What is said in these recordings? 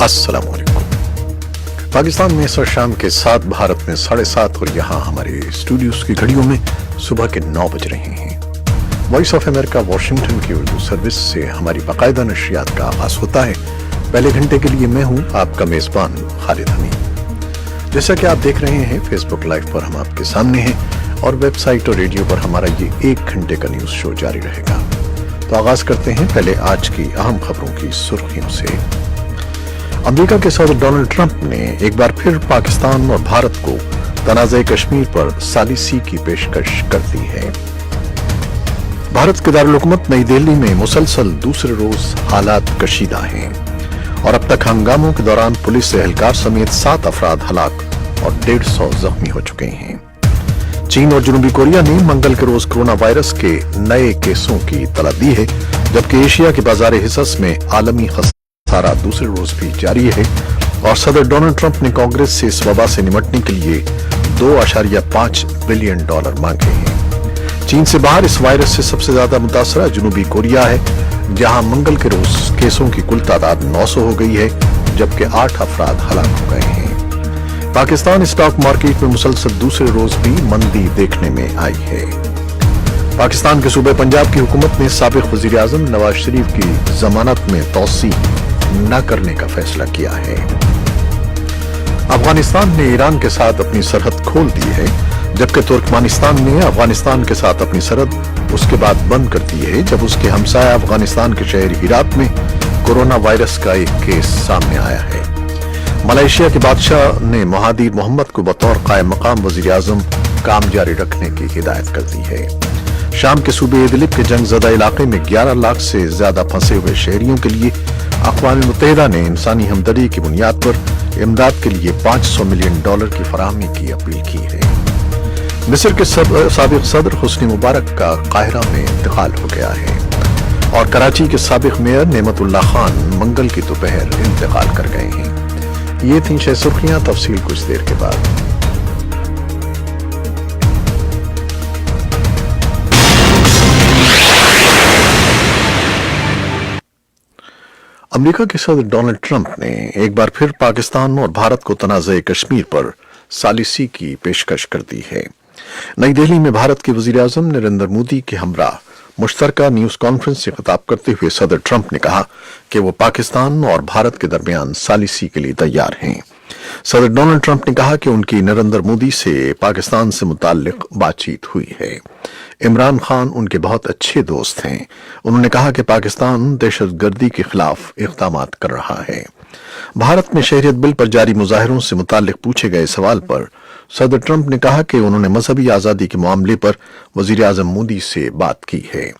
अस्सलाम वालेकुम। पाकिस्तान में इस वक्त शाम के 7, भारत में 7:30 और यहाँ हमारे स्टूडियोज की घड़ियों में सुबह के 9 बज रहे हैं। वॉइस ऑफ अमेरिका वाशिंगटन की उर्दू सर्विस से हमारी बाकायदा नशरियात का आगाज होता है। पहले घंटे के लिए मैं हूँ आपका मेजबान खालिद हमीद। जैसा कि आप देख रहे हैं, फेसबुक लाइव पर हम आपके सामने हैं और वेबसाइट और रेडियो पर हमारा ये 1 घंटे का न्यूज शो जारी रहेगा। तो आगाज करते हैं पहले आज की अहम खबरों की सुर्खियों से। अमेरिका के सदर डोनाल्ड ट्रंप ने एक बार फिर पाकिस्तान और भारत को तनाज़े कश्मीर पर सालिसी की पेशकश कर दी है। भारत के दारुल हुकूमत नई दिल्ली में मुसलसल दूसरे रोज हालात कशीदा हैं और अब तक हंगामों के दौरान पुलिस एहलकार समेत 7 अफराद हलाक और 150 जख्मी हो चुके हैं। चीन और जनूबी कोरिया ने मंगल के रोज कोरोना वायरस के नए केसों की इत्तला दी है, जबकि एशिया के बाजार हिस्स में आलमी खसारा दूसरे रोज भी जारी है और सदर डोनाल्ड ट्रंप ने कांग्रेस से इस वबा से निपटने के लिए $2.5 बिलियन मांगे हैं। चीन से बाहर इस वायरस से सबसे ज्यादा मुतासरा जनूबी कोरिया है, जहां मंगल के रोज केसों की कुल तादाद 900 हो गई है, जबकि 8 अफराद हलाक हो गए हैं। पाकिस्तान स्टॉक मार्केट में मुसलसल दूसरे रोज भी मंदी देखने में आई है। पाकिस्तान के सूबे पंजाब की हुकूमत ने साबिक वजीर आजम नवाज शरीफ की जमानत में तौसी न करने का फैसला किया है। अफगानिस्तान ने ईरान के साथ अपनी सरहद खोल दी है, जबकि तुर्कमेनिस्तान ने अफगानिस्तान के साथ अपनी सरहद उसके बाद बंद कर दी है, जब उसके हमसाया अफगानिस्तान के शहर हिरात में कोरोना वायरस का एक केस सामने आया है। मलेशिया के बादशाह ने महादीर मोहम्मद को बतौर कायम मकाम वजीर आजम काम जारी रखने की हिदायत कर दी है। शाम के सूबे इदलिब के जंगजदा इलाके में 11 लाख से ज्यादा फंसे हुए शहरियों के लिए अक़वाम मुत्तहिदा ने इंसानी हमदर्दी की बुनियाद पर इमदाद के लिए $500 मिलियन की फराहमी की अपील की है। मिस्र के साबिक सदर हुस्नी मुबारक का काहिरा में इंतकाल हो गया है और कराची के साबिक मेयर नेमतुल्लाह खान मंगल की दोपहर इंतकाल कर गए हैं। ये थी 6 सुर्खियां, तफसील कुछ देर के बाद। अमेरिका के सदर डोनाल्ड ट्रंप ने एक बार फिर पाकिस्तान और भारत को तनाज़े कश्मीर पर सालिसी की पेशकश कर दी है। नई दिल्ली में भारत के वजीर आजम नरेंद्र मोदी के हमरा मुश्तरका न्यूज कॉन्फ्रेंस से खिताब करते हुए सदर ट्रंप ने कहा कि वो पाकिस्तान और भारत के दरमियान सालिसी के लिए तैयार हैं। सदर डोनाल्ड ट्रंप ने कहा कि उनकी नरेंद्र मोदी से पाकिस्तान से मुताल्लिक बातचीत हुई है। इमरान खान उनके बहुत अच्छे दोस्त हैं। उन्होंने कहा कि पाकिस्तान दहशतगर्दी के खिलाफ इक़दाम कर रहा है। भारत में शहरियत बिल पर जारी मुजाहिरों से मुताल्लिक पूछे गए सवाल पर सदर ट्रंप ने कहा कि उन्होंने मजहबी आजादी के मामले पर वजीर आजम मोदी से बात की है।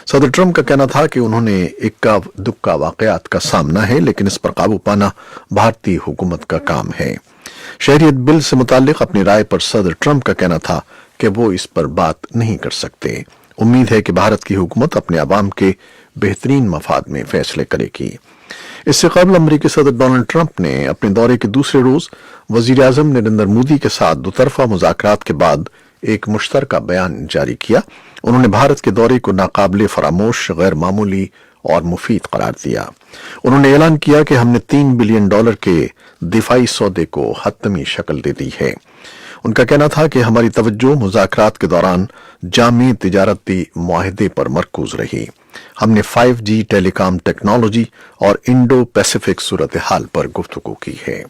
सदर ट्रंप का कहना था कि उन्होंने इक्का दुक्का वाकयात का सामना है, लेकिन इस पर काबू पाना भारतीय हुकूमत का काम है। शहरियत बिल से मुताल्लिक अपनी राय पर सदर ट्रंप का कहना था कि वो इस पर बात नहीं कर सकते। उम्मीद है कि भारत की हुकूमत अपने अवाम के बेहतरीन मफाद में फैसले करेगी। इससे कबल अमरीकी सदर डोनाल्ड ट्रंप ने अपने दौरे के दूसरे रोज वजीर आजम नरेंद्र मोदी के साथ दोतरफा मुज़ाकरात के बाद एक मुश्तरका बयान जारी किया। उन्होंने भारत के दौरे को नाकाबिले फरामोश, गैर मामूली और मुफीद करार दिया। उन्होंने ऐलान किया कि हमने $3 बिलियन के दिफाई सौदे को हतमी शक्ल दे दी है। उनका कहना था कि हमारी तवज्जो मुज़ाकरात के दौरान जामी तिजारती मुआहदे पर मरकूज रही। हमने 5G टेलीकॉम टेक्नोलॉजी और इंडो पैसिफिक सूरत हाल पर गुफ्तगू की है।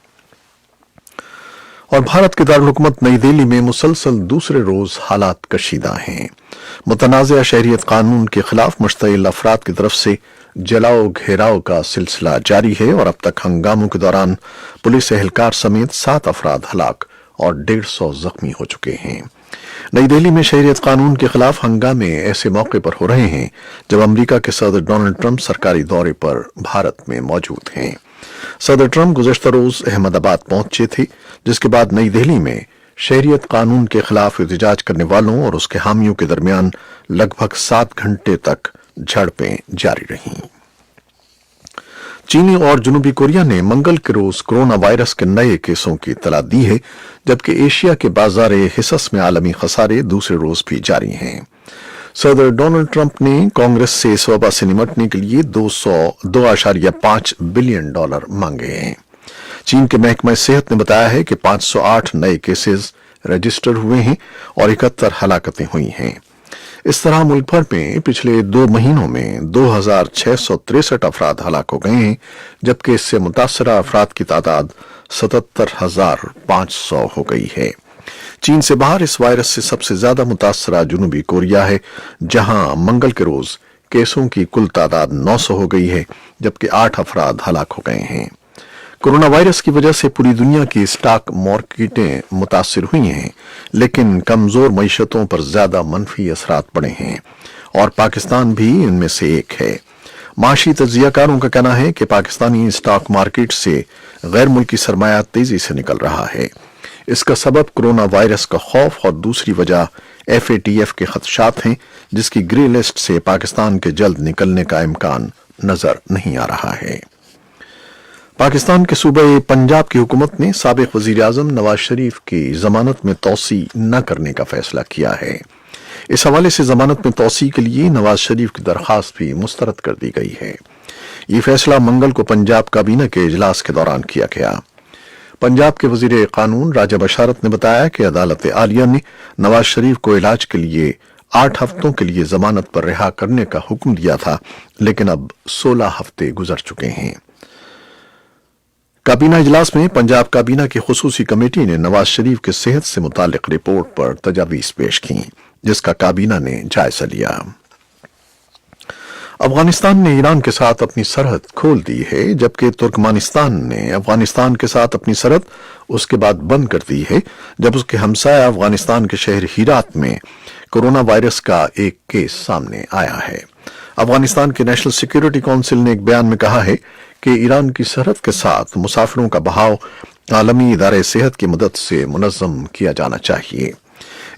और भारत के दारुल हुकूमत नई दिल्ली में मुसलसल दूसरे रोज हालात कशीदा हैं। मुतनाज़ा शहरियत कानून के खिलाफ मुश्तइल अफराद की तरफ से जलाओ घेराव का सिलसिला जारी है और अब तक हंगामों के दौरान पुलिस एहलकार समेत 7 अफराद हलाक और 150 जख्मी हो चुके हैं। नई दिल्ली में शहरियत कानून के खिलाफ हंगामे ऐसे मौके पर हो रहे हैं जब अमेरिका के सदर डोनाल्ड ट्रंप सरकारी दौरे पर भारत में मौजूद हैं। सदर ट्रंप गुज़श्ता रोज अहमदाबाद पहुंचे थे, जिसके बाद नई दिल्ली में शहरियत कानून के खिलाफ एहतजाज करने वालों और उसके हामियों के दरमियान लगभग 7 घंटे तक झड़पें जारी रहीं। चीन और जनूबी कोरिया ने मंगल के रोज कोरोना वायरस के नए केसों की इत्तला दी है, जबकि एशिया के बाजार हिस्स में आलमी खसारे दूसरे रोज भी जारी हैं। सदर डोनाल्ड ट्रंप ने कांग्रेस से इस वबा से निपटने के लिए 202.5 बिलियन डॉलर मांगे हैं। चीन के महकमा सेहत ने बताया है कि 508 नए केसेस रजिस्टर हुए हैं और 71 हलाकतें हुई हैं। इस तरह मुल्क भर में पिछले 2 महीनों में 2,663 अफराद हलाक हो गए हैं, जबकि इससे मुतासरा अफराद की तादाद 77,500 हो गई है। चीन से बाहर इस वायरस से सबसे ज्यादा मुतासरा जनूबी कोरिया है, जहां मंगल के रोज केसों की कुल तादाद 900 हो गई है, जबकि 8 अफराद हलाक हो गए हैं। कोरोना वायरस की वजह से पूरी दुनिया की स्टॉक मार्केटें मुतासिर हुई हैं, लेकिन कमजोर मईशतों पर ज्यादा मनफी असरात पड़े हैं और पाकिस्तान भी इनमें से एक है। माशी तज्जियाकारों का कहना है कि पाकिस्तानी स्टॉक मार्केट से गैर मुल्की सरमाया तेजी से निकल रहा है। इसका सबब कोरोना वायरस का खौफ और दूसरी वजह FATF के खदशात हैं, जिसकी ग्रे लिस्ट से पाकिस्तान के जल्द निकलने का इम्कान नजर नहीं आ रहा है। पाकिस्तान के सूबे पंजाब की हुकूमत ने साबिक वजीर आजम नवाज शरीफ की जमानत में तोसी न करने का फैसला किया है। इस हवाले से जमानत में तोसी के लिए नवाज शरीफ की दरखास्त भी मुस्तरद कर दी गई है। ये फैसला मंगल को पंजाब काबीना के इजलास के दौरान किया गया। पंजाब के वजीर कानून राजा बशारत ने बताया कि अदालत आलिया ने नवाज शरीफ को इलाज के लिए 8 हफ्तों के लिए जमानत पर रिहा करने का हुक्म दिया था, लेकिन अब 16 हफ्ते गुजर चुके हैं। काबीना इजलास में पंजाब काबीना की खुसूसी कमेटी ने नवाज शरीफ के सेहत से मुतालिक रिपोर्ट पर तजावीज पेश की, जिसका काबीना ने जायजा लिया। अफगानिस्तान ने ईरान के साथ अपनी सरहद खोल दी है, जबकि तुर्कमानिस्तान ने अफगानिस्तान के साथ अपनी सरहद उसके बाद बंद कर दी है, जब उसके हमसाया अफगानिस्तान के शहर हीरात में कोरोना वायरस का एक केस सामने आया है। अफगानिस्तान के नेशनल सिक्योरिटी काउंसिल ने एक बयान में कहा है कि ईरान की सरहद के साथ मुसाफिरों का बहाव आलमी इदारे सेहत की मदद से मुनज़्ज़म किया जाना चाहिए।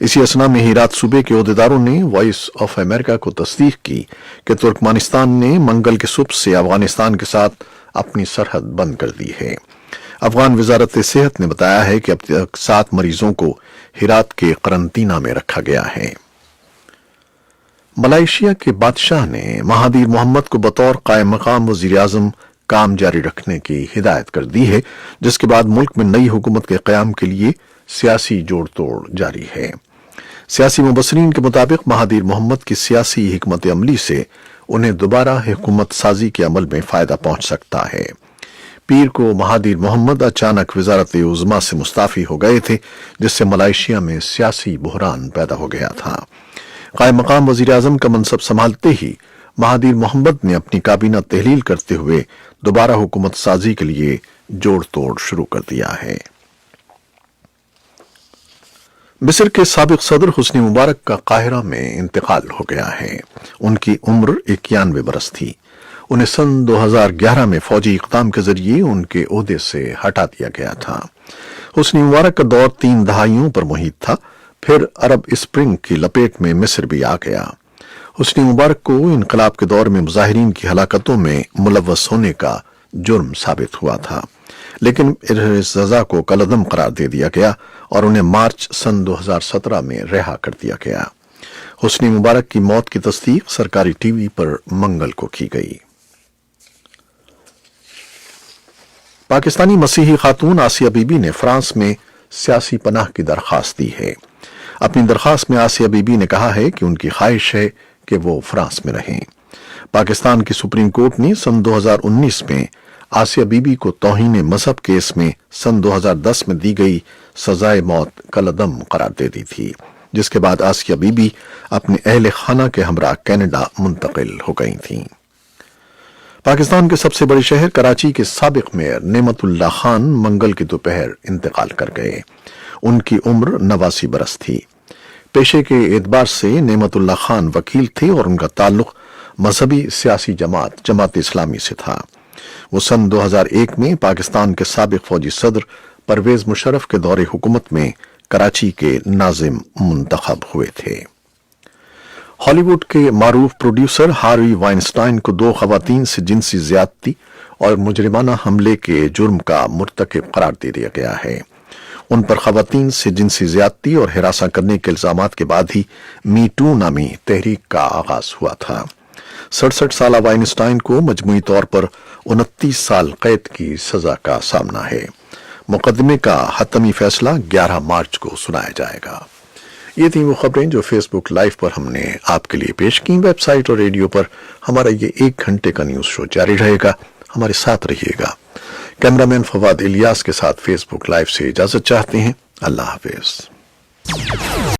इसी असना में हीरात सूबे के ओहदेदारों ने वॉइस ऑफ अमेरिका को तस्दीक की कि तुर्कमानिस्तान ने मंगल के सुबह से अफगानिस्तान के साथ अपनी सरहद बंद कर दी है। अफगान वजारत सेहत ने बताया है कि अब तक 7 मरीजों को हीरात के करंतना में रखा गया है। मलेशिया के बादशाह ने महादीर मोहम्मद को बतौर कायम मकाम वजीर आजम काम जारी रखने की हिदायत कर दी है, जिसके बाद मुल्क में नई हुकूमत के क़याम के लिए सियासी जोड़ तोड़ जारी है। सियासी मुबसरीन के मुताबिक महादीर मोहम्मद की सियासी हिकमत अमली से उन्हें दोबारा हुकूमत साजी के अमल में फायदा पहुंच सकता है। पीर को महादीर मोहम्मद अचानक वजारत उज़्मा से मुस्ताफी हो गए थे, जिससे मलेशिया में सियासी बहरान पैदा हो गया था। कायम मकाम वजीर आजम का मनसब संभालते ही महादीर मोहम्मद ने अपनी काबीना तहलील करते हुए दोबारा हुकूमत साजी के लिए जोड़ तोड़ शुरू कर दिया है। मिस्र के साबिक सदर हुस्नी मुबारक का काहिरा में इंतकाल हो गया है। उनकी उम्र 91 बरस थी। उन्हें सन 2011 में फौजी इक़दाम के जरिए उनके ओहदे से हटा दिया गया था। हुस्नी मुबारक का दौर 3 दहाइयों पर मुहित था। फिर अरब स्प्रिंग की लपेट में मिस्र भी आ गया। हुस्नी मुबारक को इनकलाब के दौर में मुजाहिरीन की हलाकतों में मुलव्वस होने का जुर्म साबित हुआ था, लेकिन इस सजा को कलअदम करार दे दिया गया और उन्हें मार्च सन 2017 में रिहा कर दिया गया। हुस्नी मुबारक की मौत की तस्दीक सरकारी टीवी पर मंगल को की गई। पाकिस्तानी मसीही खातून आसिया बीबी ने फ्रांस में सियासी पनाह की दरखास्त दी है। अपनी दरखास्त में आसिया बीबी ने कहा है कि उनकी ख्वाहिश है कि वो फ्रांस में रहें। पाकिस्तान की सुप्रीम कोर्ट ने सन 2019 में आसिया बीबी को तौहीन मजहब केस में सन 2010 में दी गई सजाए मौत कलअदम करार दे दी थी, जिसके बाद आसिया बीबी अपने अहले खाना के हमरा कनाडा मुंतकिल हो गई थीं। पाकिस्तान के सबसे बड़े शहर कराची के साबिक मेयर नेमतुल्लाह खान मंगल की दोपहर इंतकाल कर गए। उनकी उम्र 89 बरस थी। पेशे के एतबार से नेमतुल्लाह खान वकील थे और उनका ताल्लुक मजहबी सियासी जमात इस्लामी से था। वो सन 2001 में पाकिस्तान के साबिक फौजी सदर परवेज मुशर्रफ के दौरे हुकूमत में कराची के नाजिम मुंतखब हुए थे। हॉलीवुड के मारूफ प्रोड्यूसर हार्वी वाइनस्टाइन को 2 खवातीन से जिनसी ज्यादती और मुजरिमाना हमले के जुर्म का मुर्तकिब करार दे दिया गया है। उन पर खवातीन से जिनसी ज्यादती और हिरासा करने के इल्जामात के बाद ही मी टू नामी तहरीक का आगाज हुआ था। 67 साल वाइनस्टाइन को मजमूई तौर पर 29 साल कैद की सजा का सामना है। मुकदमे का हतमी फैसला 11 मार्च को सुनाया जाएगा। ये थी वो खबरें जो फेसबुक लाइव पर हमने आपके लिए पेश की। वेबसाइट और रेडियो पर हमारा ये 1 घंटे का न्यूज शो जारी रहेगा, हमारे साथ रहिएगा। कैमरामैन फवाद इलियास के साथ फेसबुक लाइव से इजाजत चाहते हैं। अल्लाह हाफिज।